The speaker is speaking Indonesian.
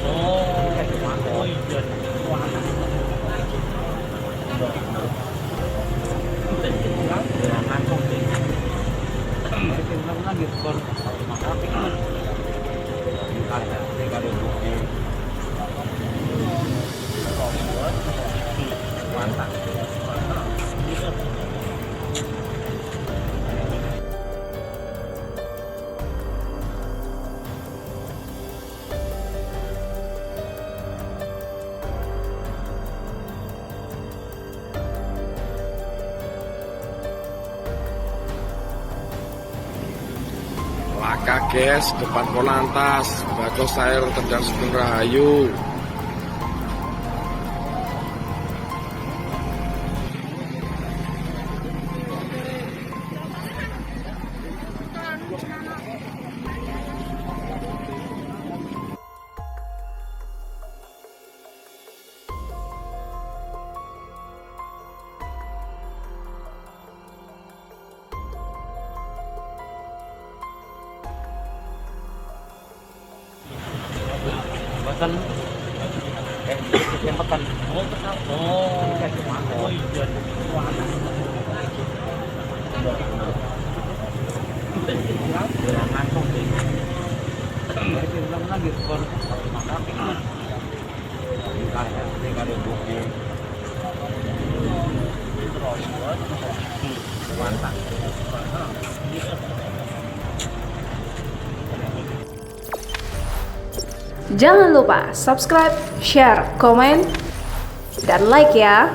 Oh iya. Wah. Jangan kok. Tinggal lagi kon makapi kan. Ada 3.000. Mantap. Laka guys, depan Polantas, Bacos Air Terjang Sugeng Rahayu. Makan yang makan. Oh iya. Jangan kok. Tinggal lagi kon makapi kan. Ada 3.000. Mantap. Jangan lupa subscribe, share, komen, dan like ya.